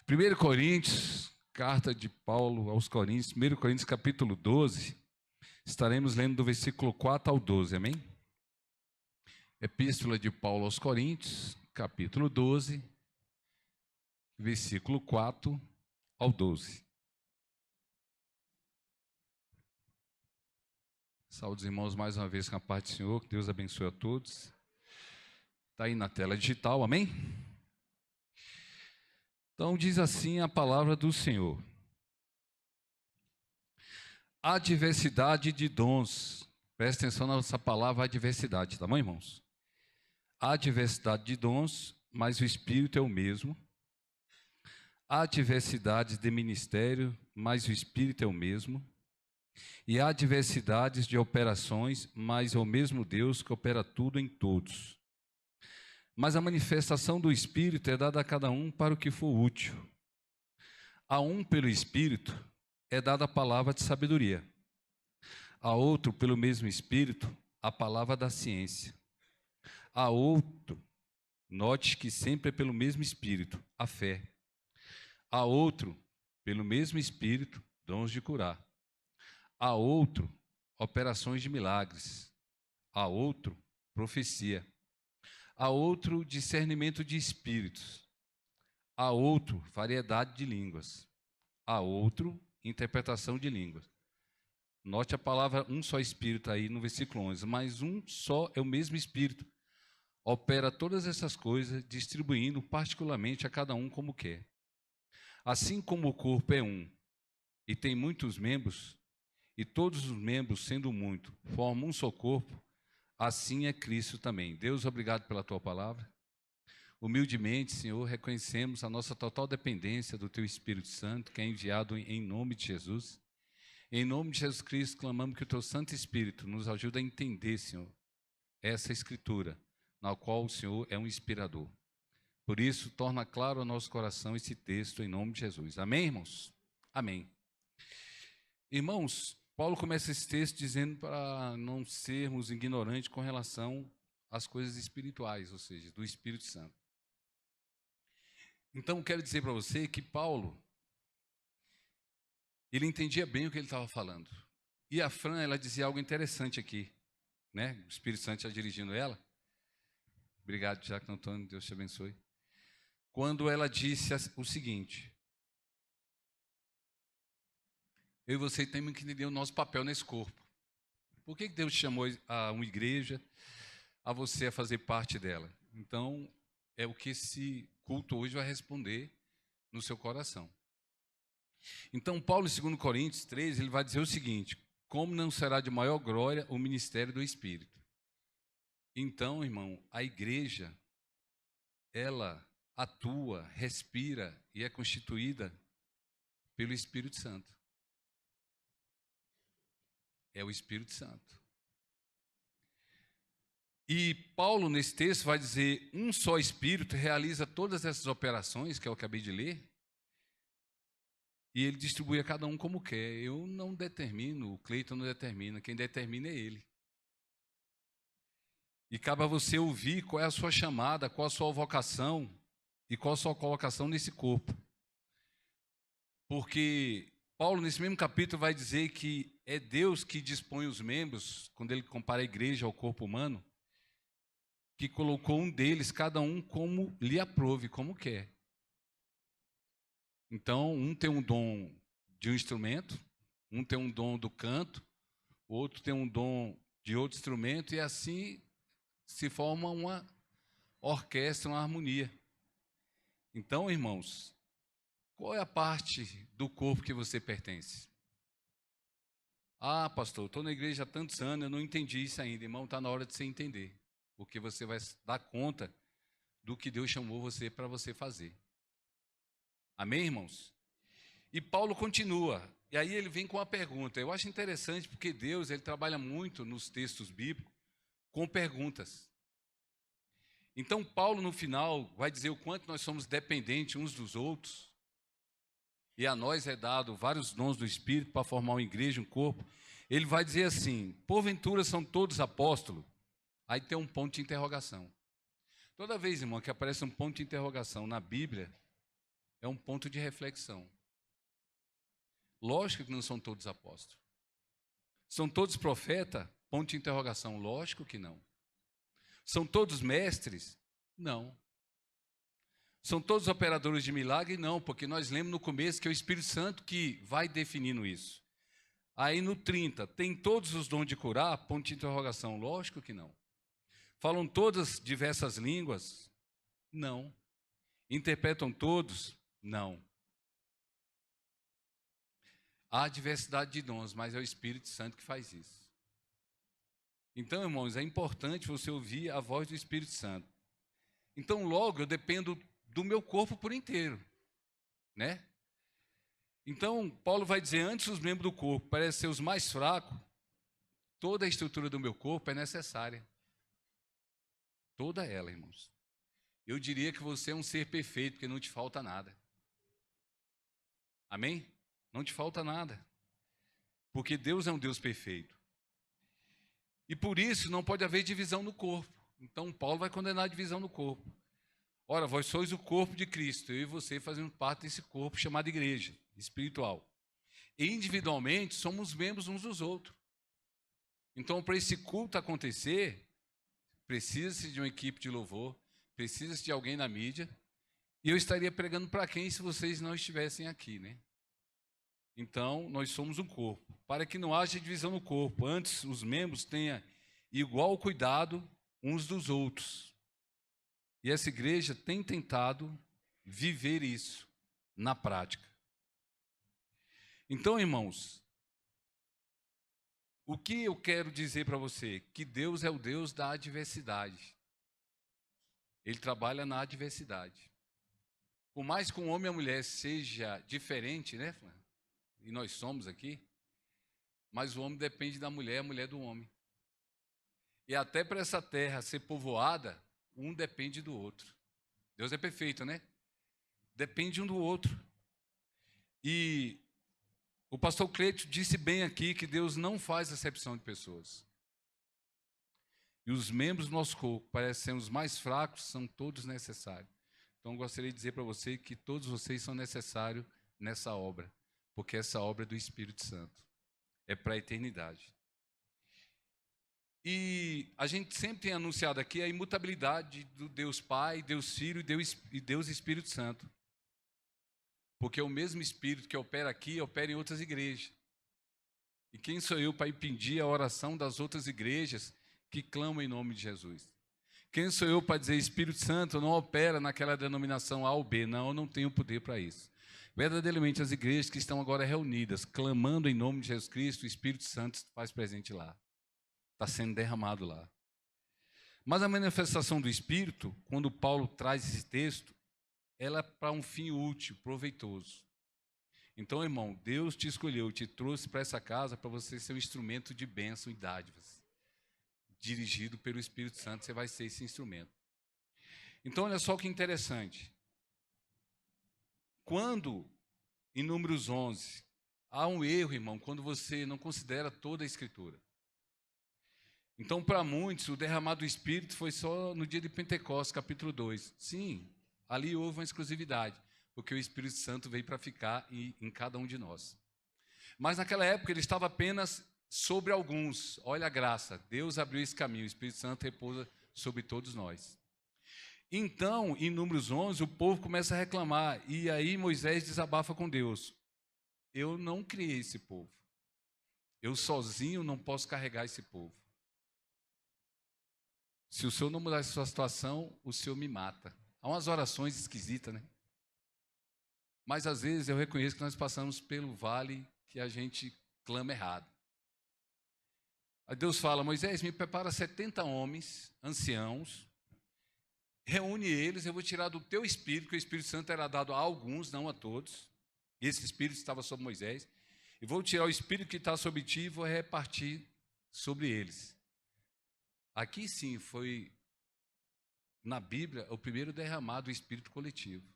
1 Coríntios, carta de Paulo aos Coríntios, 1 Coríntios capítulo 12, estaremos lendo do versículo 4 ao 12, amém? Epístola de Paulo aos Coríntios, capítulo 12, versículo 4 ao 12. Saúde os irmãos mais uma vez com a paz do Senhor, que Deus abençoe a todos. Está aí na tela digital, amém? Então diz assim a palavra do Senhor. A diversidade de dons, presta atenção nessa palavra, a diversidade, tá bom, irmãos? Há diversidade de dons, mas o Espírito é o mesmo. Há diversidades de ministério, mas o Espírito é o mesmo. E há diversidades de operações, mas é o mesmo Deus que opera tudo em todos. Mas a manifestação do Espírito é dada a cada um para o que for útil. A um, pelo Espírito, é dada a palavra de sabedoria. A outro, pelo mesmo Espírito, a palavra da ciência. A outro, note que sempre é pelo mesmo Espírito, a fé. A outro, pelo mesmo Espírito, dons de curar. A outro, operações de milagres. A outro, profecia. A outro, discernimento de espíritos. A outro, variedade de línguas. A outro, interpretação de línguas. Note a palavra um só Espírito aí no versículo 11. Mas um só é o mesmo Espírito. Opera todas essas coisas, distribuindo particularmente a cada um como quer. Assim como o corpo é um e tem muitos membros, e todos os membros, sendo muito, formam um só corpo, assim é Cristo também. Deus, obrigado pela tua palavra. Humildemente, Senhor, reconhecemos a nossa total dependência do teu Espírito Santo, que é enviado em nome de Jesus. Em nome de Jesus Cristo, clamamos que o teu Santo Espírito nos ajude a entender, Senhor, essa Escritura, na qual o Senhor é um inspirador. Por isso, torna claro ao nosso coração esse texto, em nome de Jesus. Amém, irmãos? Amém. Irmãos, Paulo começa esse texto dizendo para não sermos ignorantes com relação às coisas espirituais, ou seja, do Espírito Santo. Então, quero dizer para você que Paulo, ele entendia bem o que ele estava falando. E a Fran, ela dizia algo interessante aqui, né? O Espírito Santo já dirigindo ela. Obrigado, Jacques Antônio, Deus te abençoe. Quando ela disse o seguinte: eu e você temos que entender o nosso papel nesse corpo. Por que Deus chamou a uma igreja, a você a fazer parte dela? Então, é o que esse culto hoje vai responder no seu coração. Então, Paulo, em 2 Coríntios 3, ele vai dizer o seguinte: como não será de maior glória o ministério do Espírito? Então, irmão, a igreja, ela atua, respira e é constituída pelo Espírito Santo. É o Espírito Santo. E Paulo, nesse texto, vai dizer: um só Espírito realiza todas essas operações, que eu acabei de ler, e ele distribui a cada um como quer. Eu não determino, o Cleiton não determina, quem determina é ele. E cabe a você ouvir qual é a sua chamada, qual a sua vocação e qual a sua colocação nesse corpo. Porque Paulo, nesse mesmo capítulo, vai dizer que é Deus que dispõe os membros, quando ele compara a igreja ao corpo humano, que colocou um deles, cada um como lhe aprove, como quer. Então, um tem um dom de um instrumento, um tem um dom do canto, o outro tem um dom de outro instrumento, e assim se forma uma orquestra, uma harmonia. Então, irmãos, qual é a parte do corpo que você pertence? Ah, pastor, estou na igreja há tantos anos, eu não entendi isso ainda. Irmão, está na hora de você entender, porque você vai dar conta do que Deus chamou você para você fazer. Amém, irmãos? E Paulo continua, e aí ele vem com uma pergunta. Eu acho interessante porque Deus, ele trabalha muito nos textos bíblicos com perguntas. Então Paulo, no final, vai dizer o quanto nós somos dependentes uns dos outros, e a nós é dado vários dons do Espírito para formar uma igreja, um corpo. Ele vai dizer assim: porventura são todos apóstolos? Aí tem um ponto de interrogação. Toda vez, irmão, que aparece um ponto de interrogação na Bíblia, é um ponto de reflexão. Lógico que não são todos apóstolos. São todos profetas? Ponto de interrogação. Lógico que não. São todos mestres? Não. São todos operadores de milagre? Não, porque nós lemos no começo que é o Espírito Santo que vai definindo isso. Aí no 30, tem todos os dons de curar? Ponto de interrogação. Lógico que não. Falam todas diversas línguas? Não. Interpretam todos? Não. Há diversidade de dons, mas é o Espírito Santo que faz isso. Então, irmãos, é importante você ouvir a voz do Espírito Santo. Então, logo, eu dependo do meu corpo por inteiro, né? Então, Paulo vai dizer, antes os membros do corpo parecem ser os mais fracos, toda a estrutura do meu corpo é necessária. Toda ela, irmãos. Eu diria que você é um ser perfeito, porque não te falta nada. Amém? Não te falta nada. Porque Deus é um Deus perfeito. E por isso não pode haver divisão no corpo. Então Paulo vai condenar a divisão no corpo. Ora, vós sois o corpo de Cristo, eu e você fazemos parte desse corpo chamado igreja espiritual. E individualmente somos membros uns dos outros. Então, para esse culto acontecer, precisa-se de uma equipe de louvor, precisa-se de alguém na mídia. E eu estaria pregando para quem se vocês não estivessem aqui, né? Então, nós somos um corpo. Para que não haja divisão no corpo, antes os membros tenham igual cuidado uns dos outros. E essa igreja tem tentado viver isso na prática. Então, irmãos, o que eu quero dizer para você? Que Deus é o Deus da adversidade. Ele trabalha na adversidade. Por mais que um homem e a mulher seja diferente, né, Flávio? E nós somos aqui, mas o homem depende da mulher, a mulher do homem. E até para essa terra ser povoada, um depende do outro. Deus é perfeito, né? Depende um do outro. E o pastor Cleito disse bem aqui que Deus não faz acepção de pessoas. E os membros do nosso corpo, parecem ser os mais fracos, são todos necessários. Então, eu gostaria de dizer para você que todos vocês são necessários nessa obra, porque essa obra é do Espírito Santo. É para a eternidade. E a gente sempre tem anunciado aqui a imutabilidade do Deus Pai, Deus Filho e Deus Espírito Santo. Porque é o mesmo Espírito que opera aqui, opera em outras igrejas. E quem sou eu para impedir a oração das outras igrejas que clamam em nome de Jesus? Quem sou eu para dizer Espírito Santo não opera naquela denominação A ou B? Não, eu não tenho poder para isso. Verdadeiramente, as igrejas que estão agora reunidas, clamando em nome de Jesus Cristo, o Espírito Santo faz presente lá. Está sendo derramado lá. Mas a manifestação do Espírito, quando Paulo traz esse texto, ela é para um fim útil, proveitoso. Então, irmão, Deus te escolheu, te trouxe para essa casa para você ser um instrumento de bênção e dádivas. Dirigido pelo Espírito Santo, você vai ser esse instrumento. Então, olha só que interessante. Quando, em Números 11, há um erro, irmão, quando você não considera toda a Escritura. Então, para muitos, o derramado do Espírito foi só no dia de Pentecostes, capítulo 2. Sim, ali houve uma exclusividade, porque o Espírito Santo veio para ficar em cada um de nós. Mas naquela época ele estava apenas sobre alguns. Olha a graça, Deus abriu esse caminho, o Espírito Santo repousa sobre todos nós. Então, em Números 11, o povo começa a reclamar, e aí Moisés desabafa com Deus. Eu não criei esse povo. Eu sozinho não posso carregar esse povo. Se o Senhor não mudar a sua situação, o Senhor me mata. Há umas orações esquisitas, né? Mas às vezes eu reconheço que nós passamos pelo vale que a gente clama errado. Aí Deus fala, Moisés, me prepara 70 homens, anciãos, reúne eles, eu vou tirar do teu espírito, que o Espírito Santo era dado a alguns, não a todos. E esse espírito estava sobre Moisés. E vou tirar o espírito que está sobre ti e vou repartir sobre eles. Aqui sim foi, na Bíblia, o primeiro derramado do espírito coletivo.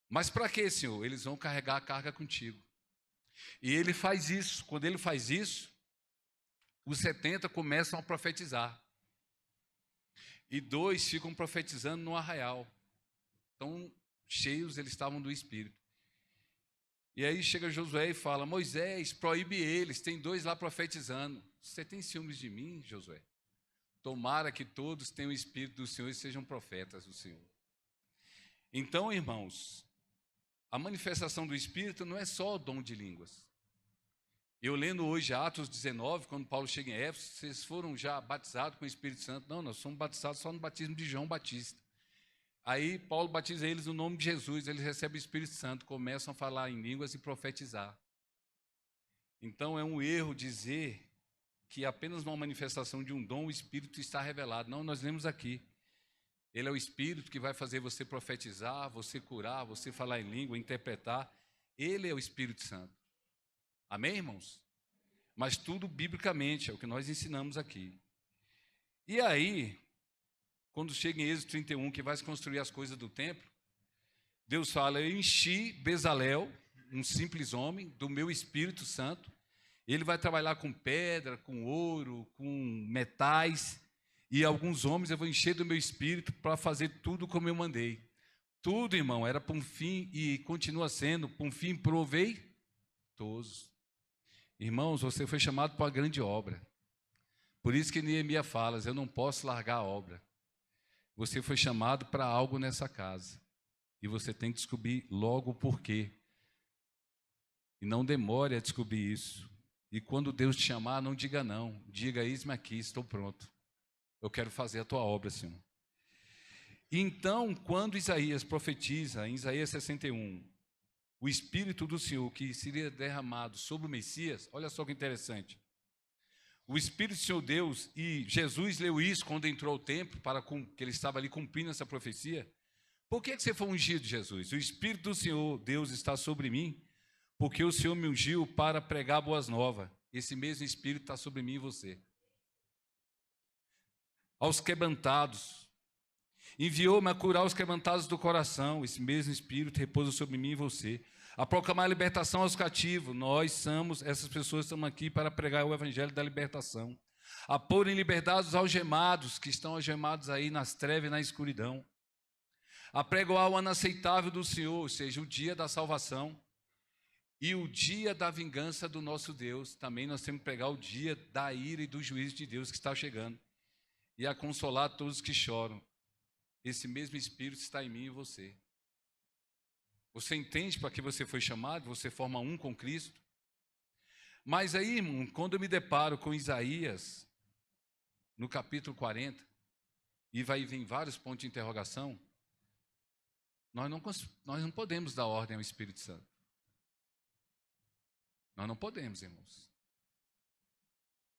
Mas para quê, Senhor? Eles vão carregar a carga contigo. E ele faz isso. Quando ele faz isso, os 70 começam a profetizar. E 2 ficam profetizando no arraial. Então, cheios, eles estavam do Espírito. E aí chega Josué e fala: Moisés, proíbe eles, tem 2 lá profetizando. Você tem ciúmes de mim, Josué? Tomara que todos tenham o Espírito do Senhor e sejam profetas do Senhor. Então, irmãos, a manifestação do Espírito não é só o dom de línguas. Eu lendo hoje Atos 19, quando Paulo chega em Éfeso, vocês foram já batizados com o Espírito Santo? Não, nós somos batizados só no batismo de João Batista. Aí Paulo batiza eles no nome de Jesus, eles recebem o Espírito Santo, começam a falar em línguas e profetizar. Então é um erro dizer que apenas uma manifestação de um dom o Espírito está revelado. Não, nós lemos aqui. Ele é o Espírito que vai fazer você profetizar, você curar, você falar em língua, interpretar. Ele é o Espírito Santo. Amém, irmãos? Mas tudo biblicamente, é o que nós ensinamos aqui. E aí, quando chega em Êxodo 31, que vai se construir as coisas do templo, Deus fala: eu enchi Bezalel, um simples homem, do meu Espírito Santo. Ele vai trabalhar com pedra, com ouro, com metais, e alguns homens eu vou encher do meu Espírito para fazer tudo como eu mandei. Tudo, irmão, era para um fim e continua sendo para um fim proveitoso. Irmãos, você foi chamado para uma grande obra. Por isso que Neemias fala: eu não posso largar a obra. Você foi chamado para algo nessa casa. E você tem que descobrir logo o porquê. E não demore a descobrir isso. E quando Deus te chamar, não diga não. Diga: eis-me aqui, estou pronto. Eu quero fazer a tua obra, Senhor. Então, quando Isaías profetiza, em Isaías 61, o Espírito do Senhor que seria derramado sobre o Messias, olha só que interessante. O Espírito do Senhor Deus, e Jesus leu isso quando entrou ao templo, que ele estava ali cumprindo essa profecia. Por que você foi ungido, Jesus? O Espírito do Senhor Deus está sobre mim, porque o Senhor me ungiu para pregar boas novas. Esse mesmo Espírito está sobre mim e você. Aos quebrantados. Enviou-me a curar os quebrantados do coração. Esse mesmo Espírito repousa sobre mim e você. A proclamar a libertação aos cativos. Essas pessoas estamos aqui para pregar o evangelho da libertação. A pôr em liberdade os algemados, que estão algemados aí nas trevas e na escuridão. A pregoar o ano aceitável do Senhor, ou seja, o dia da salvação. E o dia da vingança do nosso Deus. Também nós temos que pregar o dia da ira e do juízo de Deus que está chegando. E a consolar todos os que choram. Esse mesmo Espírito está em mim e você. Você entende para que você foi chamado? Você forma um com Cristo? Mas aí, irmão, quando eu me deparo com Isaías, no capítulo 40, e vai vir vários pontos de interrogação, nós não podemos dar ordem ao Espírito Santo. Nós não podemos, irmãos.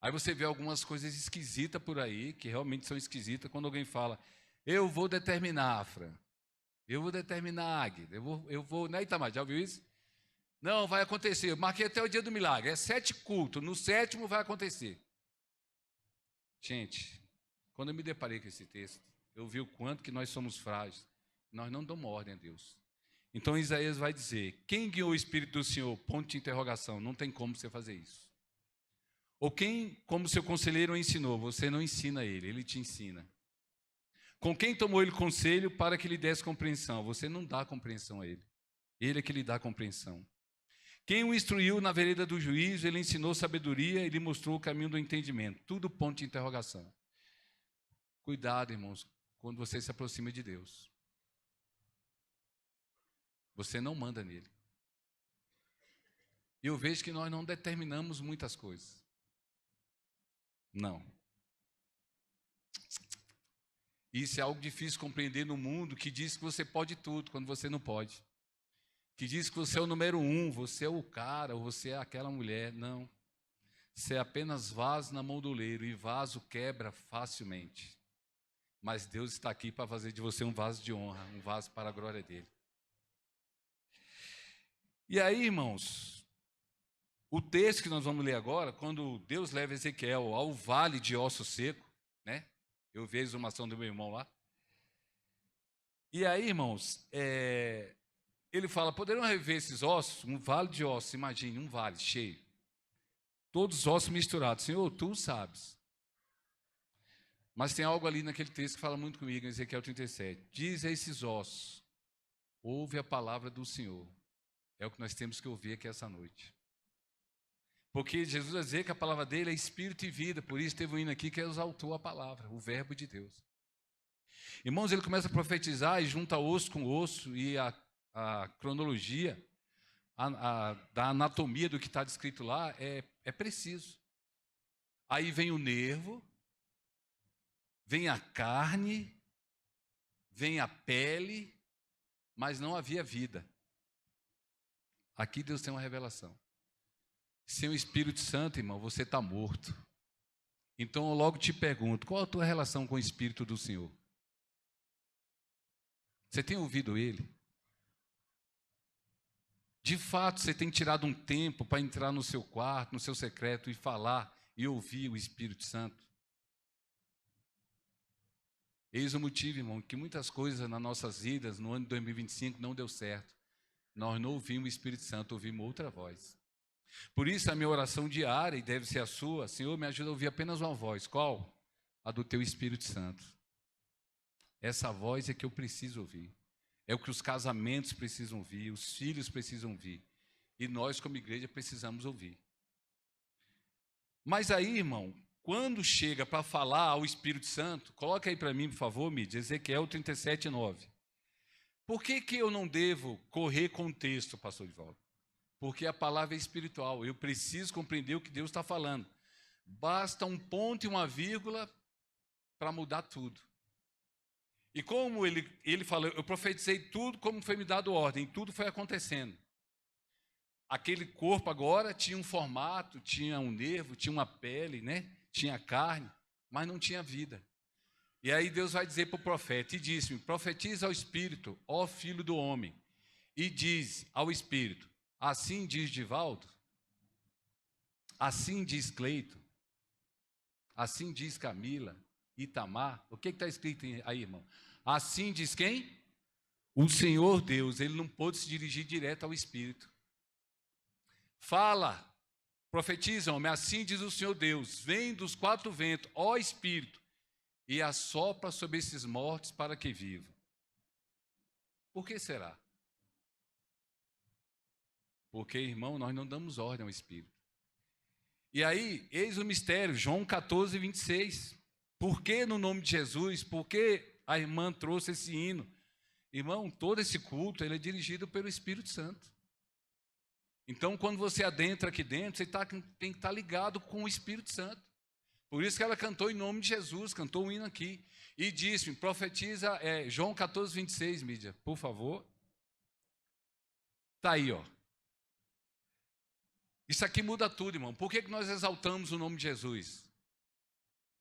Aí você vê algumas coisas esquisitas por aí, que realmente são esquisitas, quando alguém fala: eu vou determinar, Afra. Eu vou determinar, Águida. Eu vou, né, Itamar? Já ouviu isso? Não, vai acontecer. Eu marquei até o dia do milagre. É 7 cultos. No 7º vai acontecer. Gente, quando eu me deparei com esse texto, eu vi o quanto que nós somos frágeis. Nós não damos ordem a Deus. Então Isaías vai dizer: quem guiou o Espírito do Senhor? Ponto de interrogação. Não tem como você fazer isso. Ou quem, como seu conselheiro, o ensinou? Você não ensina ele, ele te ensina. Com quem tomou ele conselho para que lhe desse compreensão? Você não dá compreensão a ele. Ele é que lhe dá compreensão. Quem o instruiu na vereda do juízo, ele ensinou sabedoria e lhe mostrou o caminho do entendimento. Tudo ponto de interrogação. Cuidado, irmãos, quando você se aproxima de Deus. Você não manda nele. E eu vejo que nós não determinamos muitas coisas. Não. Isso é algo difícil de compreender no mundo que diz que você pode tudo, quando você não pode. Que diz que você é o número 1, você é o cara, ou você é aquela mulher. Não. Você é apenas vaso na mão do oleiro, e vaso quebra facilmente. Mas Deus está aqui para fazer de você um vaso de honra, um vaso para a glória dele. E aí, irmãos, o texto que nós vamos ler agora, quando Deus leva Ezequiel ao vale de osso seco, né? Eu vi a exumação do meu irmão lá. E aí, irmãos, ele fala: poderão rever esses ossos? Um vale de ossos, imagine, um vale cheio. Todos os ossos misturados. Senhor, tu sabes. Mas tem algo ali naquele texto que fala muito comigo, em Ezequiel 37. Diz a esses ossos: ouve a palavra do Senhor. É o que nós temos que ouvir aqui essa noite. Porque Jesus vai dizer que a palavra dele é espírito e vida, por isso teve um hino aqui que exaltou a palavra, o verbo de Deus. Irmãos, ele começa a profetizar e junta osso com osso, e a cronologia da anatomia do que está descrito lá é preciso. Aí vem o nervo, vem a carne, vem a pele, mas não havia vida. Aqui Deus tem uma revelação. Sem o Espírito Santo, irmão, você está morto. Então eu logo te pergunto, qual a tua relação com o Espírito do Senhor? Você tem ouvido Ele? De fato, você tem tirado um tempo para entrar no seu quarto, no seu secreto e falar e ouvir o Espírito Santo? Eis o motivo, irmão, que muitas coisas nas nossas vidas, no ano de 2025, não deu certo. Nós não ouvimos o Espírito Santo, ouvimos outra voz. Por isso, a minha oração diária, e deve ser a sua, Senhor, me ajuda a ouvir apenas uma voz. Qual? A do Teu Espírito Santo. Essa voz é que eu preciso ouvir. É o que os casamentos precisam ouvir, os filhos precisam ouvir. E nós, como igreja, precisamos ouvir. Mas aí, irmão, quando chega para falar ao Espírito Santo, coloca aí para mim, por favor, Mídia, Ezequiel 37:9. Por que eu não devo correr com o texto, pastor Divaldo? Porque a palavra é espiritual, eu preciso compreender o que Deus está falando. Basta um ponto e uma vírgula para mudar tudo. E como ele falou, eu profetizei tudo como foi me dado ordem, tudo foi acontecendo. Aquele corpo agora tinha um formato, tinha um nervo, tinha uma pele, né? Tinha carne, mas não tinha vida. E aí Deus vai dizer para o profeta, e disse-me, profetiza ao Espírito, ó Filho do homem, e diz ao Espírito, assim diz Divaldo, assim diz Cleito, assim diz Camila, Itamar. O que está escrito aí, irmão? Assim diz quem? O Senhor Deus. Ele não pôde se dirigir direto ao Espírito. Fala, profetiza, homem, assim diz o Senhor Deus, vem dos quatro ventos, ó Espírito, e assopra sobre esses mortos para que vivam. Por que será? Porque, irmão, nós não damos ordem ao Espírito. E aí, eis o mistério, João 14:26. Por que no nome de Jesus? Por que a irmã trouxe esse hino? Irmão, todo esse culto ele é dirigido pelo Espírito Santo. Então, quando você adentra aqui dentro, você tem que estar ligado com o Espírito Santo. Por isso que ela cantou em nome de Jesus, cantou um hino aqui. E disse-me, profetiza, João 14:26, Mídia, por favor. Está aí, ó. Isso aqui muda tudo, irmão. Por que nós exaltamos o nome de Jesus?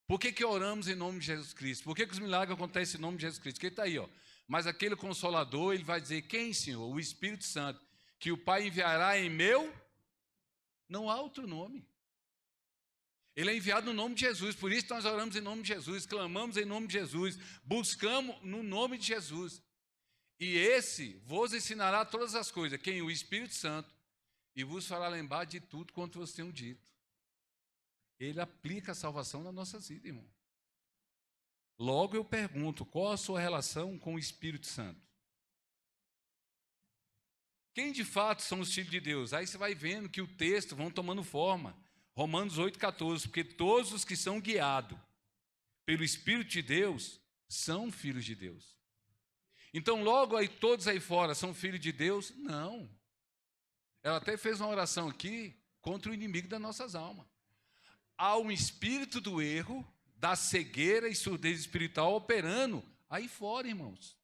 Por que oramos em nome de Jesus Cristo? Por que os milagres acontecem em nome de Jesus Cristo? Porque está aí, ó. Mas aquele Consolador, ele vai dizer, quem, Senhor? O Espírito Santo, que o Pai enviará em meu, não há outro nome. Ele é enviado no nome de Jesus, por isso nós oramos em nome de Jesus, clamamos em nome de Jesus, buscamos no nome de Jesus. E esse vos ensinará todas as coisas, quem? O Espírito Santo, e vos fará lembrar de tudo quanto vocês tenham dito. Ele aplica a salvação nas nossas vidas, irmão. Logo eu pergunto, qual a sua relação com o Espírito Santo? Quem de fato são os filhos de Deus? Aí você vai vendo que o texto vão tomando forma. Romanos 8:14, porque todos os que são guiados pelo Espírito de Deus são filhos de Deus. Então logo aí todos aí fora são filhos de Deus? Não. Ela até fez uma oração aqui contra o inimigo das nossas almas. Há um espírito do erro, da cegueira e surdez espiritual operando aí fora, irmãos.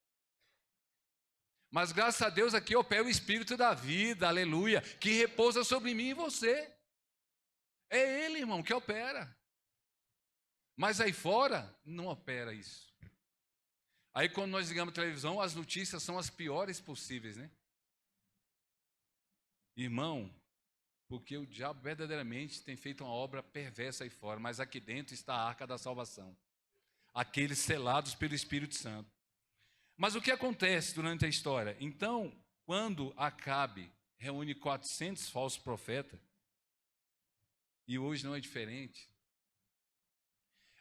Mas graças a Deus aqui opera o Espírito da vida, aleluia, que repousa sobre mim e você. É Ele, irmão, que opera. Mas aí fora, não opera isso. Aí quando nós ligamos a televisão, as notícias são as piores possíveis, né? Irmão, porque o diabo verdadeiramente tem feito uma obra perversa aí fora, mas aqui dentro está a arca da salvação. Aqueles selados pelo Espírito Santo. Mas o que acontece durante a história? Então, quando Acabe reúne 400 falsos profetas, e hoje não é diferente,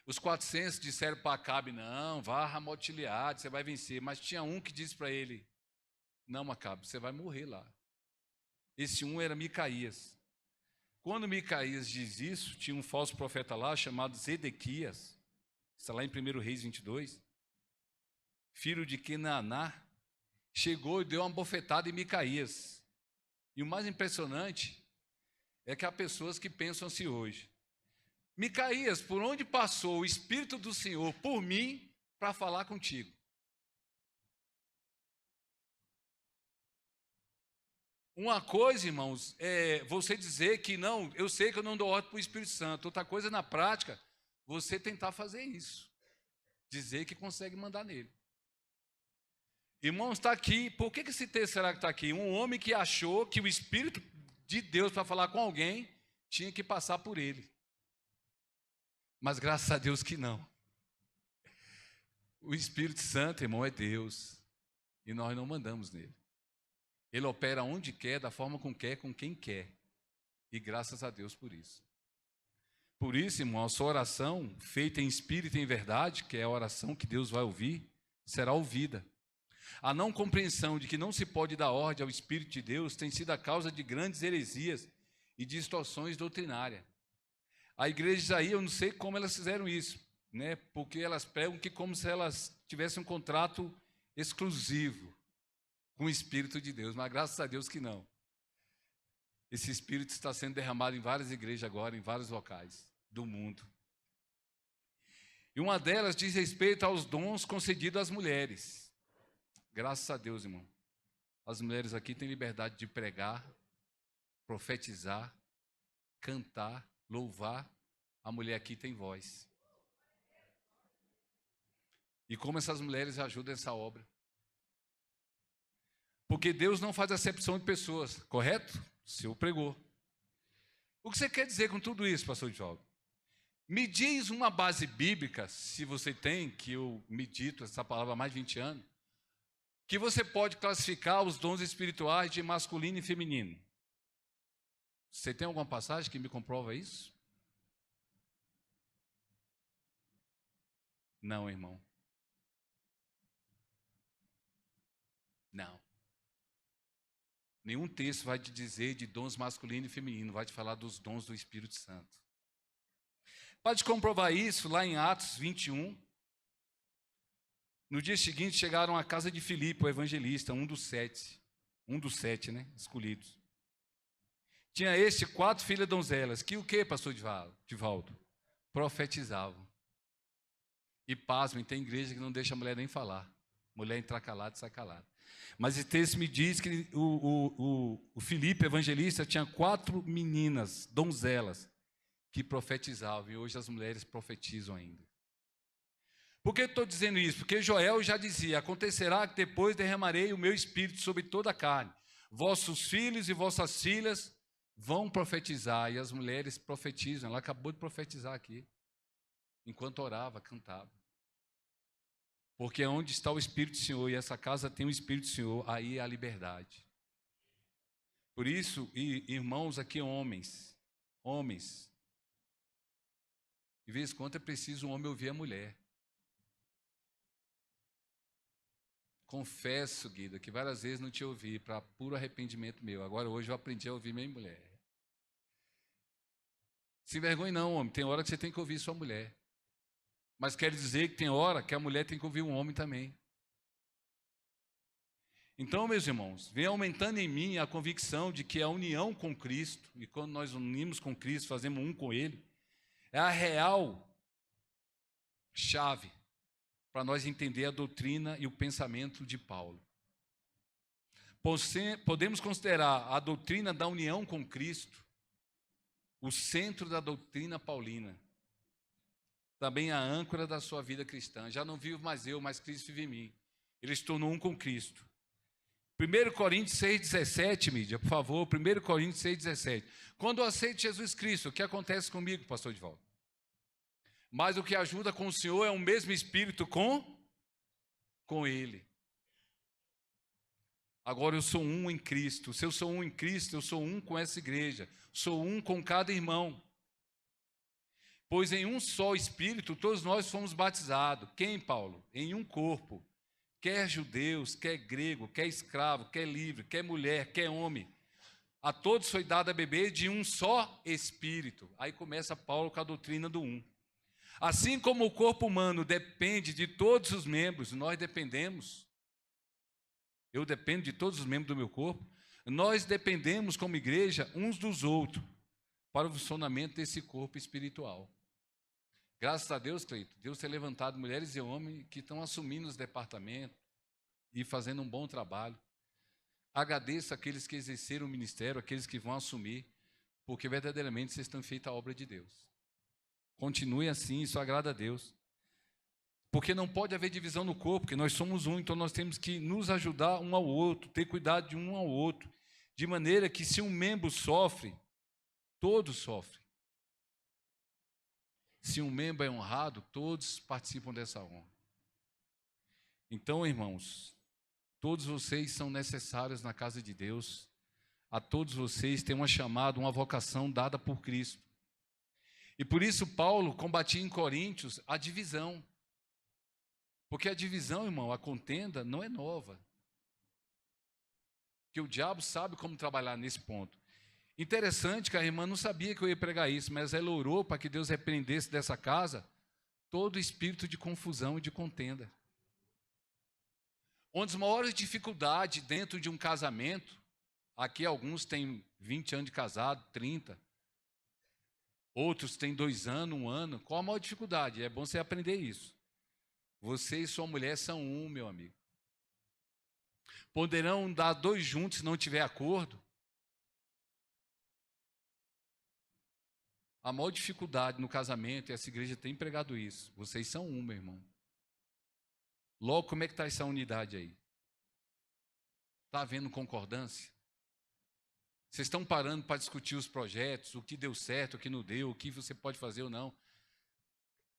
os 400 disseram para Acabe, não, vá Ramote-Gileade, você vai vencer. Mas tinha um que disse para ele, Não, Macabe, você vai morrer lá. Esse um era Micaías. Quando Micaías diz isso, tinha um falso profeta lá chamado Zedequias, está lá em 1 Reis 22, filho de Quenaaná, chegou e deu uma bofetada em Micaías. E o mais impressionante é que há pessoas que pensam assim hoje: Micaías, por onde passou o Espírito do Senhor por mim para falar contigo? Uma coisa, irmãos, é você dizer que não, eu sei que eu não dou ordem para o Espírito Santo. Outra coisa, na prática, você tentar fazer isso. Dizer que consegue mandar nele. Irmãos, está aqui, por que esse texto será que está aqui? Um homem que achou que o Espírito de Deus para falar com alguém tinha que passar por ele. Mas graças a Deus que não. O Espírito Santo, irmão, é Deus. E nós não mandamos nele. Ele opera onde quer, da forma como quer, com quem quer. E graças a Deus por isso. Por isso, irmão, a sua oração, feita em espírito e em verdade, que é a oração que Deus vai ouvir, será ouvida. A não compreensão de que não se pode dar ordem ao Espírito de Deus tem sido a causa de grandes heresias e distorções doutrinárias. A igreja aí, eu não sei como elas fizeram isso, né? Porque elas pregam que como se elas tivessem um contrato exclusivo com o Espírito de Deus, mas graças a Deus que não. Esse Espírito está sendo derramado em várias igrejas agora, em vários locais do mundo. E uma delas diz respeito aos dons concedidos às mulheres. Graças a Deus, irmão. As mulheres aqui têm liberdade de pregar, profetizar, cantar, louvar. A mulher aqui tem voz. E como essas mulheres ajudam essa obra? Porque Deus não faz acepção de pessoas, correto? O Senhor pregou. O que você quer dizer com tudo isso, pastor Diogo? Me diz uma base bíblica, se você tem, que eu medito essa palavra há mais de 20 anos, que você pode classificar os dons espirituais de masculino e feminino. Você tem alguma passagem que me comprova isso? Não, irmão. Não. Nenhum texto vai te dizer de dons masculino e feminino, vai te falar dos dons do Espírito Santo. Pode comprovar isso lá em Atos 21. No dia seguinte chegaram à casa de Filipe, o evangelista, um dos sete, né, escolhidos. Tinha 4 filhas donzelas, que o que, pastor Divaldo? Profetizavam. E pasmem, tem igreja que não deixa a mulher nem falar. Mulher entrar calada e sai calada. Mas esse texto me diz que o Filipe, evangelista, tinha 4 meninas, donzelas, que profetizavam. E hoje as mulheres profetizam ainda. Por que eu estou dizendo isso? Porque Joel já dizia: acontecerá que depois derramarei o meu espírito sobre toda a carne. Vossos filhos e vossas filhas vão profetizar. E as mulheres profetizam. Ela acabou de profetizar aqui. Enquanto orava, cantava. Porque onde está o Espírito do Senhor, e essa casa tem o Espírito do Senhor, aí há liberdade. Por isso, irmãos aqui, homens, de vez em quando é preciso um homem ouvir a mulher. Confesso, Guida, que várias vezes não te ouvi, para puro arrependimento meu. Agora, hoje eu aprendi a ouvir minha mulher. Se envergonhe não, homem, tem hora que você tem que ouvir sua mulher. Mas quer dizer que tem hora que a mulher tem que ouvir um homem também. Então, meus irmãos, vem aumentando em mim a convicção de que a união com Cristo, e quando nós unimos com Cristo, fazemos um com Ele, é a real chave para nós entender a doutrina e o pensamento de Paulo. Podemos considerar a doutrina da união com Cristo o centro da doutrina paulina. Também a âncora da sua vida cristã. Já não vivo mais eu, mas Cristo vive em mim. Ele se tornou um com Cristo. 1 Coríntios 6,17, mídia, por favor, 1 Coríntios 6,17. Quando eu aceito Jesus Cristo, o que acontece comigo, pastor Divaldo? Mas o que ajuda com o Senhor é o mesmo Espírito com Ele. Agora eu sou um em Cristo. Se eu sou um em Cristo, eu sou um com essa igreja. Sou um com cada irmão. Pois em um só Espírito todos nós fomos batizados. Quem, Paulo? Em um corpo. quer judeus, quer grego, quer escravo, quer livre, quer mulher, quer homem. A todos foi dado a beber de um só Espírito. Aí começa Paulo com a doutrina do um. Assim como o corpo humano depende de todos os membros, nós dependemos. Eu dependo de todos os membros do meu corpo. Nós dependemos como igreja uns dos outros para o funcionamento desse corpo espiritual. Graças a Deus, Cleito, Deus tem levantado mulheres e homens que estão assumindo os departamentos e fazendo um bom trabalho. Agradeço aqueles que exerceram o ministério, aqueles que vão assumir, porque verdadeiramente vocês estão feito a obra de Deus. Continue assim, isso agrada a Deus. Porque não pode haver divisão no corpo, porque nós somos um, então nós temos que nos ajudar um ao outro, ter cuidado de um ao outro, de maneira que se um membro sofre, todos sofrem. Se um membro é honrado, todos participam dessa honra. Então, irmãos, todos vocês são necessários na casa de Deus. A todos vocês tem uma chamada, uma vocação dada por Cristo. E por isso Paulo combatia em Coríntios a divisão. Porque a divisão, irmão, a contenda não é nova. Porque o diabo sabe como trabalhar nesse ponto. Interessante que a irmã não sabia que eu ia pregar isso, mas ela orou para que Deus repreendesse dessa casa todo espírito de confusão e de contenda. Uma das maiores dificuldades dentro de um casamento, aqui alguns têm 20 anos de casado, 30, outros têm 2 anos, 1 ano. Qual a maior dificuldade? É bom você aprender isso. Você e sua mulher são um, meu amigo. Poderão andar 2 juntos se não tiver acordo? A maior dificuldade no casamento, e essa igreja tem pregado isso, vocês são um, meu irmão. Logo, como é que está essa unidade aí? Está havendo concordância? Vocês estão parando para discutir os projetos, o que deu certo, o que não deu, o que você pode fazer ou não?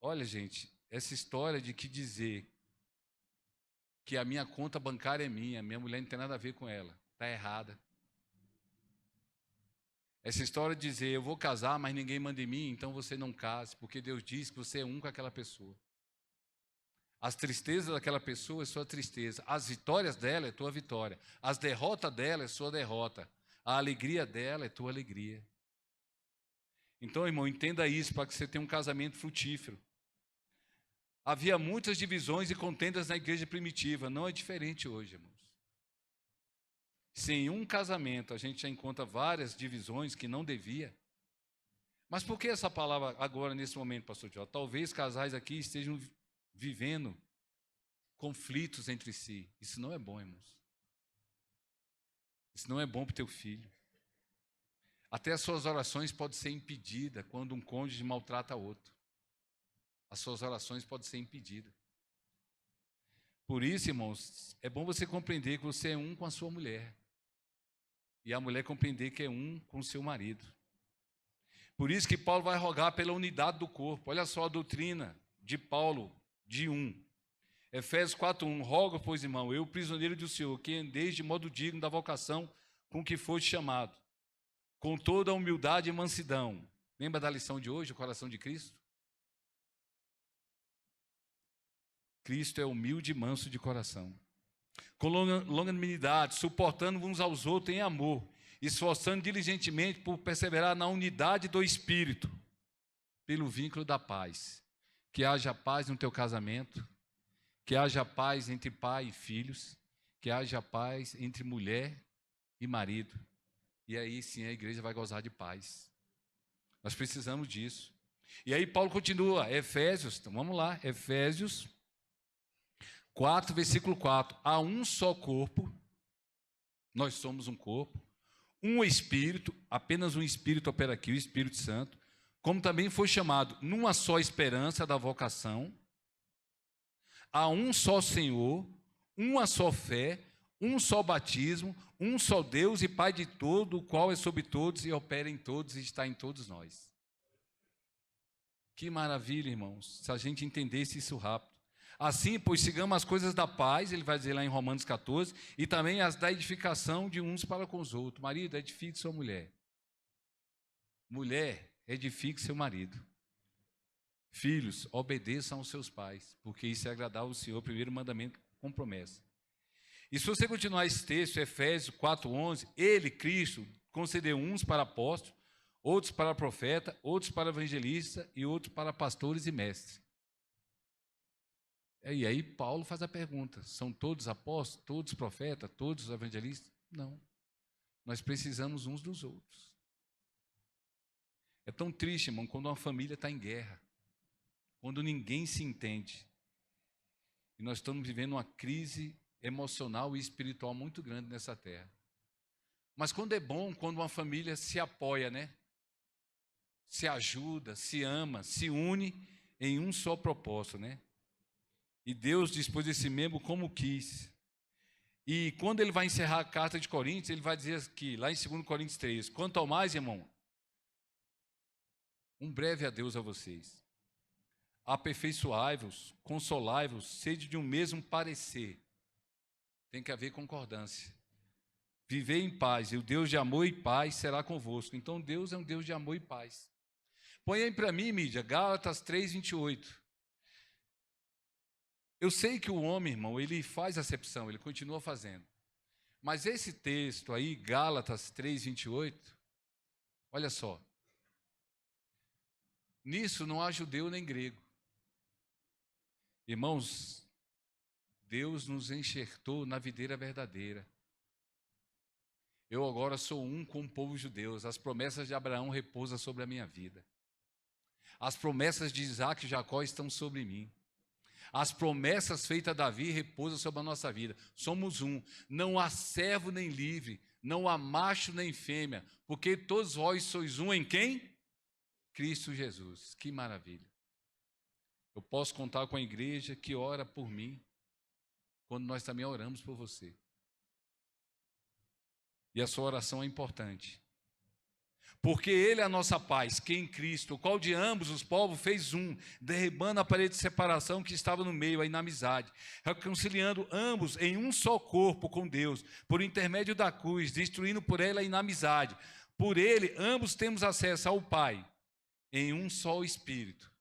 Olha, gente, essa história de que dizer que a minha conta bancária é minha mulher não tem nada a ver com ela, está errada. Essa história de dizer, eu vou casar, mas ninguém manda em mim, então você não case, porque Deus diz que você é um com aquela pessoa. As tristezas daquela pessoa é sua tristeza. As vitórias dela é tua vitória. As derrotas dela é sua derrota. A alegria dela é tua alegria. Então, irmão, entenda isso para que você tenha um casamento frutífero. Havia muitas divisões e contendas na igreja primitiva. Não é diferente hoje, irmãos. Se em um casamento a gente já encontra várias divisões que não devia. Mas por que essa palavra agora, nesse momento, pastor Jó? Talvez casais aqui estejam vivendo conflitos entre si. Isso não é bom, irmãos. Isso não é bom para o teu filho. Até as suas orações podem ser impedidas quando um cônjuge maltrata outro. As suas orações podem ser impedidas. Por isso, irmãos, é bom você compreender que você é um com a sua mulher. E a mulher compreender que é um com o seu marido. Por isso que Paulo vai rogar pela unidade do corpo. Olha só a doutrina de Paulo, de 1. Efésios 4:1. Rogo, pois, irmão, eu, prisioneiro do Senhor, que andeis de modo digno da vocação com que foste chamado, com toda a humildade e mansidão. Lembra da lição de hoje, o coração de Cristo? Cristo é humilde e manso de coração. Com longanimidade, suportando uns aos outros em amor, esforçando diligentemente por perseverar na unidade do Espírito, pelo vínculo da paz. Que haja paz no teu casamento, que haja paz entre pai e filhos, que haja paz entre mulher e marido. E aí sim a igreja vai gozar de paz. Nós precisamos disso. E aí Paulo continua, Efésios, então vamos lá, Efésios 4, versículo 4. Há um só corpo, nós somos um corpo, um Espírito, apenas um Espírito opera aqui, o Espírito Santo, como também foi chamado numa só esperança da vocação. Há um só Senhor, uma só fé, um só batismo, um só Deus e Pai de todo, o qual é sobre todos e opera em todos e está em todos nós. Que maravilha, irmãos, se a gente entendesse isso rápido. Assim, pois sigamos as coisas da paz, ele vai dizer lá em Romanos 14, e também as da edificação de uns para com os outros. Marido, edifique sua mulher. Mulher, edifique seu marido. Filhos, obedeçam aos seus pais, porque isso é agradar ao Senhor, primeiro mandamento com promessa. E se você continuar esse texto, Efésios 4:11, ele, Cristo, concedeu uns para apóstolos, outros para profeta, outros para evangelista e outros para pastores e mestres. E aí Paulo faz a pergunta, são todos apóstolos, todos profetas, todos evangelistas? Não. Nós precisamos uns dos outros. É tão triste, irmão, quando uma família está em guerra, quando ninguém se entende. E nós estamos vivendo uma crise emocional e espiritual muito grande nessa terra. Mas quando é bom, quando uma família se apoia, né? Se ajuda, se ama, se une em um só propósito, né? E Deus dispôs esse membro como quis. E quando ele vai encerrar a carta de Coríntios, ele vai dizer aqui, lá em 2 Coríntios 3, quanto ao mais, irmão, um breve adeus a vocês. Aperfeiçoai-vos, consolai-vos, sede de um mesmo parecer. Tem que haver concordância. Vivei em paz, e o Deus de amor e paz será convosco. Então Deus é um Deus de amor e paz. Põe aí para mim, mídia, Gálatas 3:28. Eu sei que o homem, irmão, ele faz acepção, ele continua fazendo. Mas esse texto aí, Gálatas 3:28, olha só. Nisso não há judeu nem grego. Irmãos, Deus nos enxertou na videira verdadeira. Eu agora sou um com o povo judeu. As promessas de Abraão repousam sobre a minha vida. As promessas de Isaac e Jacó estão sobre mim. As promessas feitas a Davi repousam sobre a nossa vida. Somos um. Não há servo nem livre, não há macho nem fêmea, porque todos vós sois um em quem? Cristo Jesus. Que maravilha. Eu posso contar com a igreja que ora por mim, quando nós também oramos por você. E a sua oração é importante. Porque Ele é a nossa paz, que em Cristo, o qual de ambos os povos fez um, derribando a parede de separação que estava no meio, a inimizade, reconciliando ambos em um só corpo com Deus, por intermédio da cruz, destruindo por ela a inimizade. Por Ele, ambos temos acesso ao Pai, em um só Espírito,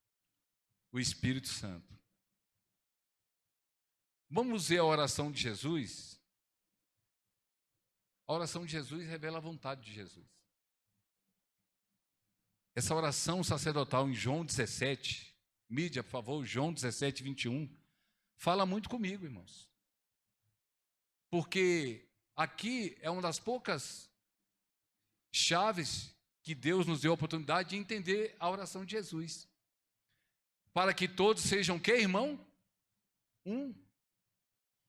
o Espírito Santo. Vamos ver a oração de Jesus? A oração de Jesus revela a vontade de Jesus. Essa oração sacerdotal em João 17, mídia, por favor, João 17:21, fala muito comigo, irmãos. Porque aqui é uma das poucas chaves que Deus nos deu a oportunidade de entender a oração de Jesus. Para que todos sejam o quê, irmão? Um.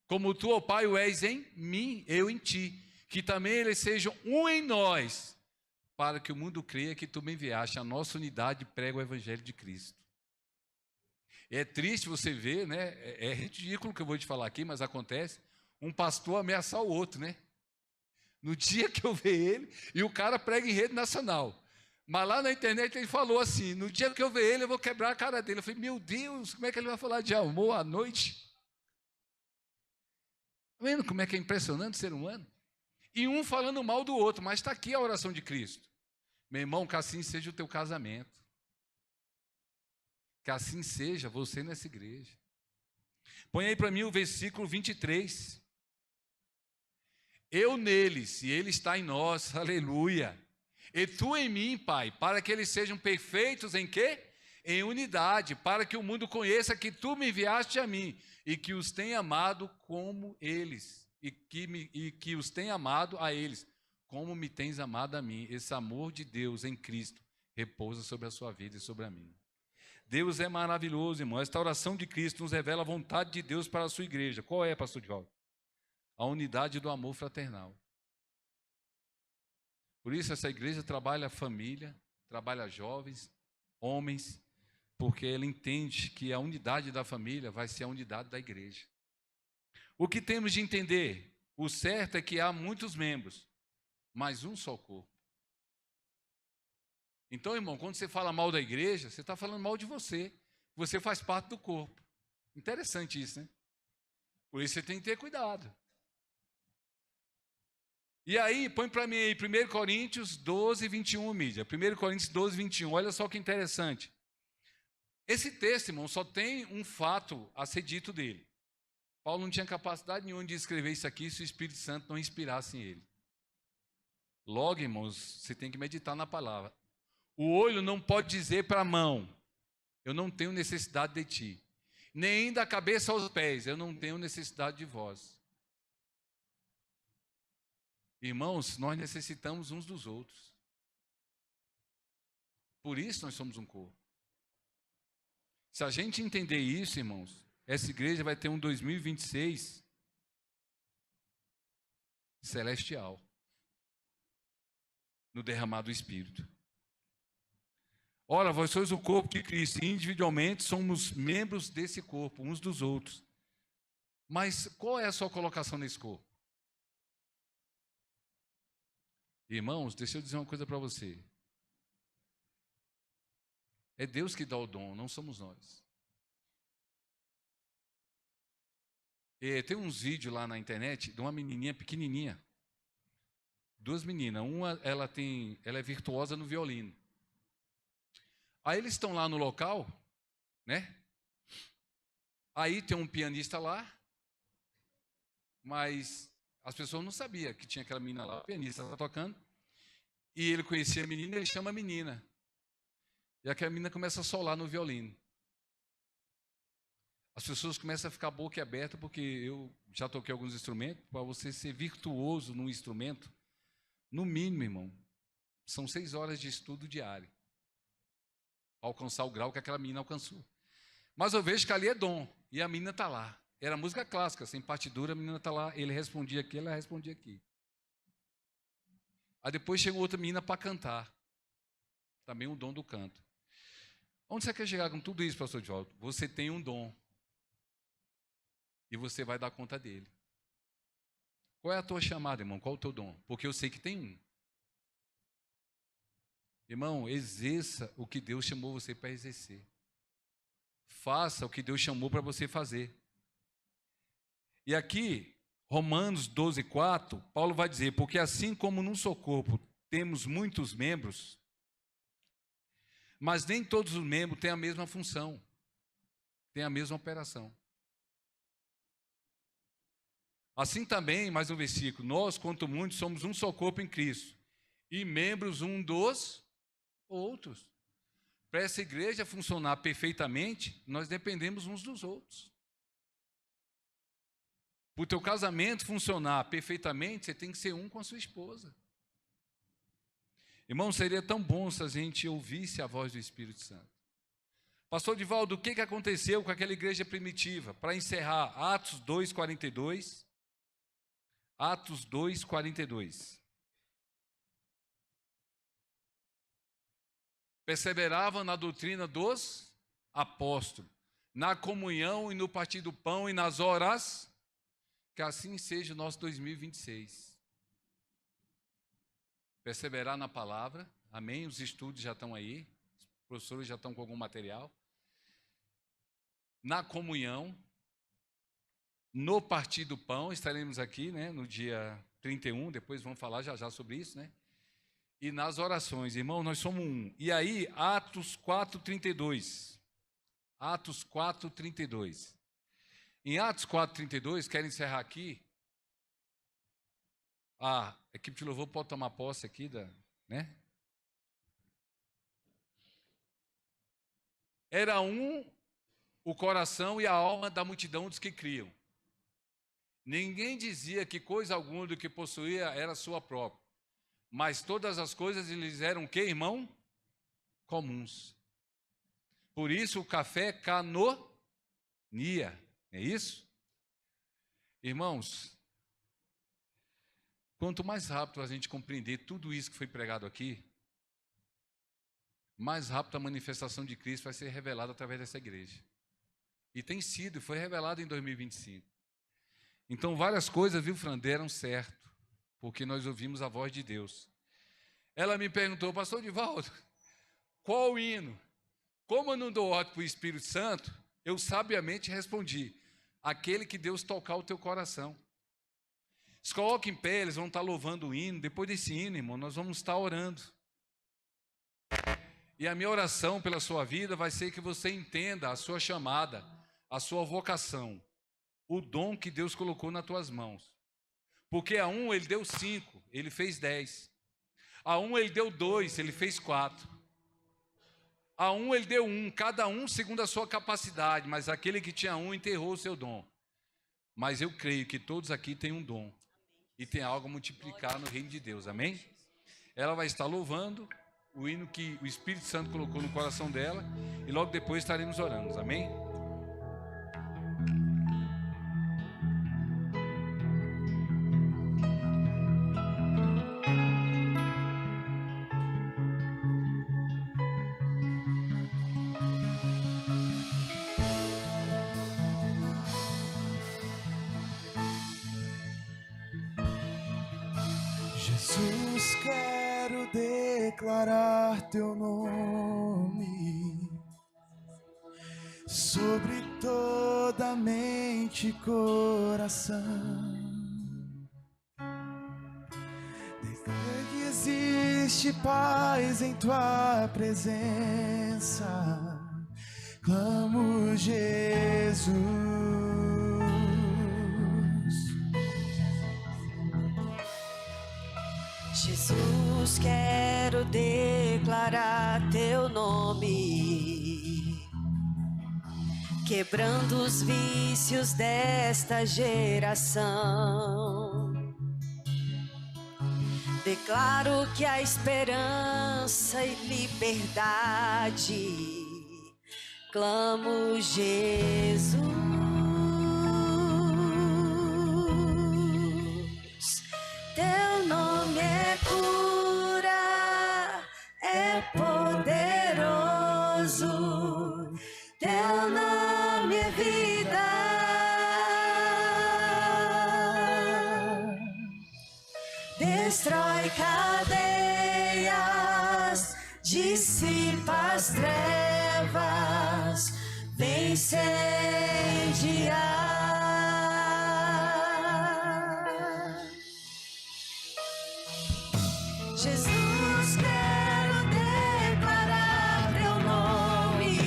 Como tu, ó Pai, o és em mim, eu em ti. Que também eles sejam um em nós, para que o mundo creia que tu me enviaste. A nossa unidade prega o evangelho de Cristo. É triste você ver, né? É ridículo o que eu vou te falar aqui, mas acontece. Um pastor ameaçar o outro, né? No dia que eu ver ele, e o cara prega em rede nacional. Mas lá na internet ele falou assim, no dia que eu ver ele, eu vou quebrar a cara dele. Eu falei, meu Deus, como é que ele vai falar de amor à noite? Está vendo como é que é impressionante o ser humano? E um falando mal do outro, mas está aqui a oração de Cristo. Meu irmão, que assim seja o teu casamento. Que assim seja você nessa igreja. Põe aí para mim o versículo 23. Eu neles, e ele está em nós, aleluia. E tu em mim, Pai, para que eles sejam perfeitos em quê? Em unidade, para que o mundo conheça que tu me enviaste a mim, e que os tenha amado como eles, e que os tenha amado a eles, como me tens amado a mim. Esse amor de Deus em Cristo repousa sobre a sua vida e sobre a minha. Deus é maravilhoso, irmão. Esta oração de Cristo nos revela a vontade de Deus para a sua igreja. Qual é, pastor Divaldo? A unidade do amor fraternal. Por isso essa igreja trabalha a família, trabalha jovens, homens, porque ela entende que a unidade da família vai ser a unidade da igreja. O que temos de entender? O certo é que há muitos membros, mas um só corpo. Então, irmão, quando você fala mal da igreja, você está falando mal de você. Você faz parte do corpo. Interessante isso, né? Por isso você tem que ter cuidado. E aí, põe para mim aí 1 Coríntios 12:21, mídia. 1 Coríntios 12:21, olha só que interessante. Esse texto, irmão, só tem um fato a ser dito dele. Paulo não tinha capacidade nenhuma de escrever isso aqui se o Espírito Santo não inspirasse em ele. Logo, irmãos, você tem que meditar na palavra. O olho não pode dizer para a mão, eu não tenho necessidade de ti. Nem da cabeça aos pés, eu não tenho necessidade de vós. Irmãos, nós necessitamos uns dos outros. Por isso nós somos um corpo. Se a gente entender isso, irmãos, essa igreja vai ter um 2026 celestial, no derramar do Espírito. Ora, vós sois o corpo de Cristo, e individualmente somos membros desse corpo, uns dos outros. Mas qual é a sua colocação nesse corpo? Irmãos, deixa eu dizer uma coisa para você. É Deus que dá o dom, não somos nós. Tem uns vídeos lá na internet de uma menininha pequenininha. Duas meninas. Uma, ela é virtuosa no violino. Aí eles estão lá no local, né? Aí tem um pianista lá, mas as pessoas não sabiam que tinha aquela menina lá. O pianista estava tocando, e ele conhecia a menina, ele chama a menina. E aquela menina começa a solar no violino. As pessoas começam a ficar boca aberta, porque eu já toquei alguns instrumentos. Para você ser virtuoso num instrumento, no mínimo, irmão, são 6 horas de estudo diário, para alcançar o grau que aquela menina alcançou. Mas eu vejo que ali é dom, e a menina está lá. Era música clássica, sem partitura, a menina está lá, ele respondia aqui, ela respondia aqui. Aí depois chegou outra menina para cantar, também o dom do canto. Onde você quer chegar com tudo isso, pastor Divaldo? Você tem um dom, e você vai dar conta dele. Qual é a tua chamada, irmão? Qual é o teu dom? Porque eu sei que tem um. Irmão, exerça o que Deus chamou você para exercer. Faça o que Deus chamou para você fazer. E aqui, Romanos 12:4, Paulo vai dizer, porque assim como num só corpo temos muitos membros, mas nem todos os membros têm a mesma função, têm a mesma operação. Assim também, mais um versículo, nós, quanto muitos, somos um só corpo em Cristo, e membros um dos outros. Para essa igreja funcionar perfeitamente, nós dependemos uns dos outros. Para o teu casamento funcionar perfeitamente, você tem que ser um com a sua esposa. Irmão, seria tão bom se a gente ouvisse a voz do Espírito Santo. Pastor Divaldo, o que aconteceu com aquela igreja primitiva? Para encerrar, Atos 2:42. Atos 2:42. Perseveravam na doutrina dos apóstolos, na comunhão e no partir do pão e nas horas. Que assim seja o nosso 2026. Perseverar na palavra, amém? Os estudos já estão aí, os professores já estão com algum material. Na comunhão, no partir do pão, estaremos aqui, né, no dia 31, depois vamos falar já sobre isso, né? E nas orações, irmão, nós somos um. E aí, Atos 4:32. Atos 4:32. Em Atos 4:32, quero encerrar aqui. A equipe de louvor pode tomar posse aqui, né? Era um o coração e a alma da multidão dos que criam. Ninguém dizia que coisa alguma do que possuía era sua própria. Mas todas as coisas lhes eram o quê, irmão? Comuns. Por isso o café canonia. É isso? Irmãos, quanto mais rápido a gente compreender tudo isso que foi pregado aqui, mais rápido a manifestação de Cristo vai ser revelada através dessa igreja. E tem sido, foi revelado em 2025. Então várias coisas, viu, Fran, deram certo, porque nós ouvimos a voz de Deus. Ela me perguntou, pastor Divaldo, qual o hino? Como eu não dou ordem para o Espírito Santo, eu sabiamente respondi, aquele que Deus tocar o teu coração. Se coloca em pé, eles vão estar louvando o hino, depois desse hino, irmão, nós vamos estar orando. E a minha oração pela sua vida vai ser que você entenda a sua chamada, a sua vocação. o dom que Deus colocou nas tuas mãos. Porque a um ele deu 5, ele fez 10. A um ele deu 2, ele fez 4. A um ele deu 1, cada um segundo a sua capacidade, mas aquele que tinha 1 enterrou o seu dom. Mas eu creio que todos aqui têm um dom e tem algo a multiplicar no reino de Deus, amém? Ela vai estar louvando o hino que o Espírito Santo colocou no coração dela e logo depois estaremos orando, amém? Jesus, quero declarar teu nome sobre toda mente e coração. Declaro que existe paz em tua presença. Clamo Jesus. Jesus, quero declarar teu nome, quebrando os vícios desta geração. Declaro que há esperança e liberdade. Clamo Jesus. Teu nome é cura, é poderoso. Teu nome é vida. Destrói cadeias, dissipa as trevas, vem incendiar. Jesus, quero declarar teu nome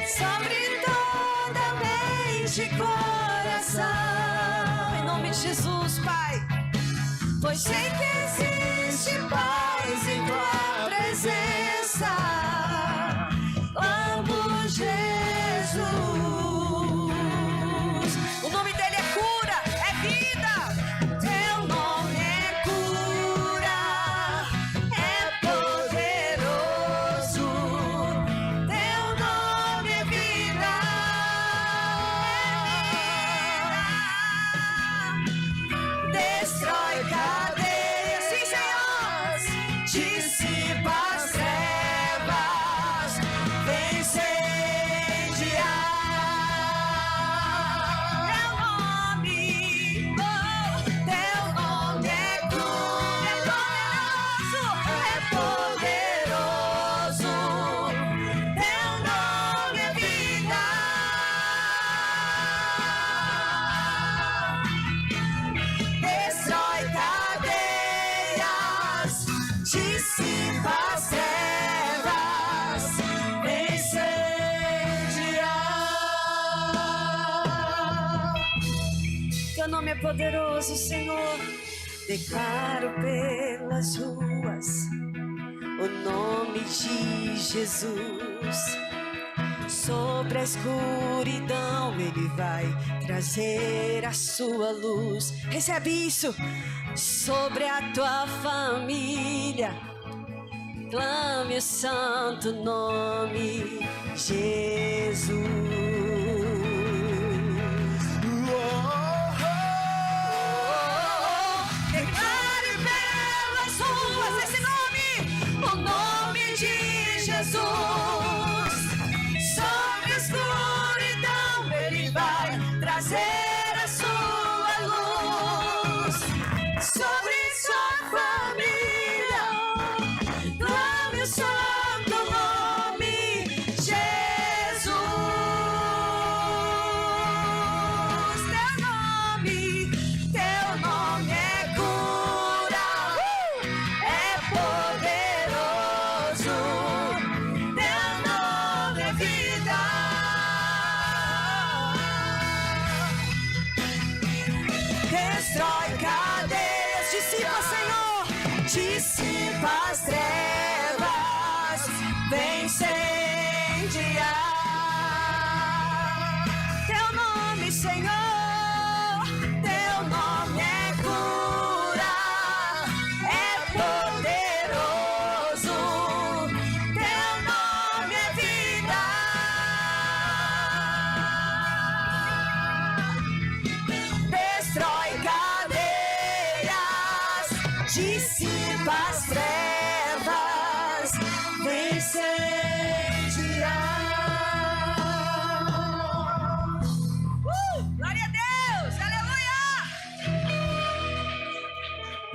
sobre toda mente e coração. Em nome de Jesus, Pai, pois sei que existe paz em tua presença. Amo Jesus. O nome dele é cura, é vida. Teu nome é cura, é poderoso. Teu nome é vida. Destrói cadeias, sim, Senhor. Dissipa as trevas, vem incendiar. Teu nome é cura, é poderoso. Teu nome é vida. Destrói cadeias, dissipa as trevas, vem incendiar. Teu nome é poderoso, Senhor. Declaro pelas ruas o nome de Jesus. Sobre a escuridão ele vai trazer a sua luz. Recebe isso. Sobre a tua família clame o santo nome Jesus. Declare pelas ruas esse nome, o nome de Jesus. Sobre a escuridão ele vai trazer a sua luz. Sobre sua família clame o santo nome Jesus. dissipa as trevas, vem incendiar. Teu nome, Senhor, teu nome é cura, é poderoso, teu nome é vida. Destrói cadeias, dissipa as trevas, vem incendiar. Glória a Deus, aleluia!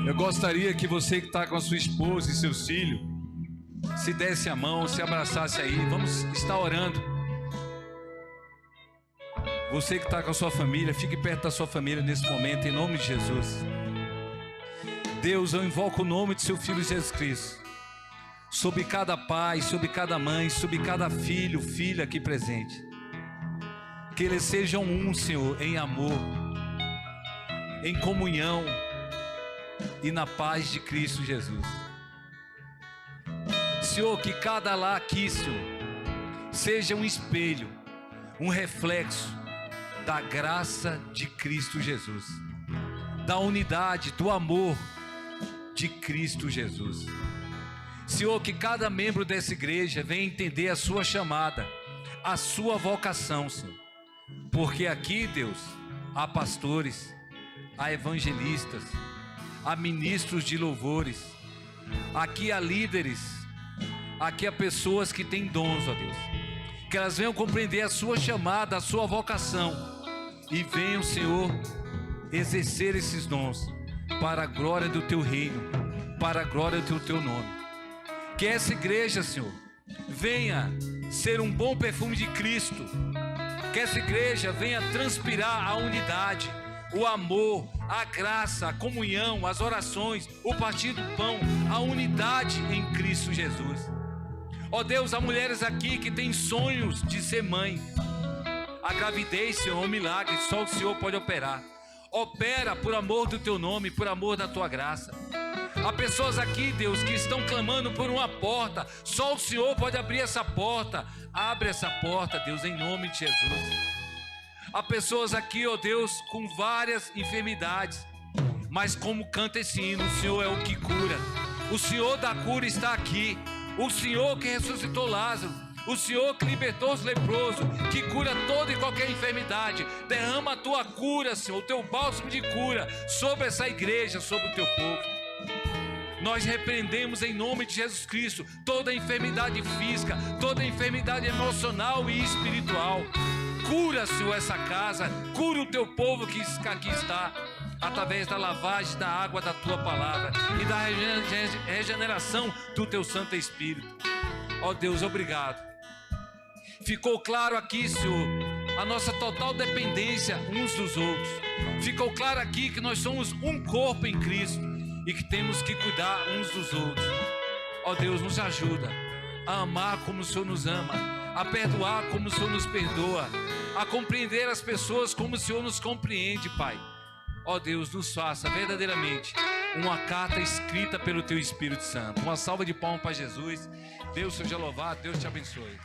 Eu gostaria que você que está com a sua esposa e seus filhos, se desse a mão, se abraçasse aí. Vamos estar orando. Você que está com a sua família, fique perto da sua família nesse momento, em nome de Jesus. Deus, eu invoco o nome de seu Filho Jesus Cristo sobre cada pai, sobre cada mãe, sobre cada filho, filha aqui presente. Que eles sejam um, Senhor, em amor, em comunhão e na paz de Cristo Jesus. Senhor, que cada lar aqui, Senhor, seja um espelho, um reflexo da graça de Cristo Jesus, da unidade, do amor de Cristo Jesus. Senhor, que cada membro dessa igreja venha entender a sua chamada, a sua vocação, Senhor. Porque aqui, Deus, há pastores, há evangelistas, há ministros de louvores, aqui há líderes, aqui há pessoas que têm dons, ó Deus. Que elas venham compreender a sua chamada, a sua vocação, e venham, Senhor, exercer esses dons para a glória do teu reino, para a glória do teu nome. Que essa igreja, Senhor, venha ser um bom perfume de Cristo. Que essa igreja venha transpirar a unidade, o amor, a graça, a comunhão, as orações, o partir do pão, a unidade em Cristo Jesus. Ó Deus, há mulheres aqui que têm sonhos de ser mãe. A gravidez, Senhor, é um milagre, só o Senhor pode operar. Opera por amor do teu nome, por amor da tua graça. Há pessoas aqui, Deus, que estão clamando por uma porta. Só o Senhor pode abrir essa porta. Abre essa porta, Deus, em nome de Jesus. Há pessoas aqui, ó Deus, com várias enfermidades, mas como canta esse hino, o Senhor é o que cura. O Senhor da cura está aqui. O Senhor que ressuscitou Lázaro, o Senhor que libertou os leprosos, que cura toda e qualquer enfermidade. Derrama a tua cura, Senhor, o teu bálsamo de cura sobre essa igreja, sobre o teu povo. Nós repreendemos em nome de Jesus Cristo toda enfermidade física, toda enfermidade emocional e espiritual. Cura, Senhor, essa casa, cura o teu povo que aqui está, através da lavagem da água da tua palavra e da regeneração do teu Santo Espírito. Ó Deus, obrigado. Ficou claro aqui, Senhor, a nossa total dependência uns dos outros. Ficou claro aqui que nós somos um corpo em Cristo e que temos que cuidar uns dos outros. Ó Deus, nos ajuda a amar como o Senhor nos ama, a perdoar como o Senhor nos perdoa, a compreender as pessoas como o Senhor nos compreende, Pai. Ó Deus, nos faça verdadeiramente uma carta escrita pelo Teu Espírito Santo. Uma salva de palmas para Jesus. Deus seja louvado, Deus te abençoe.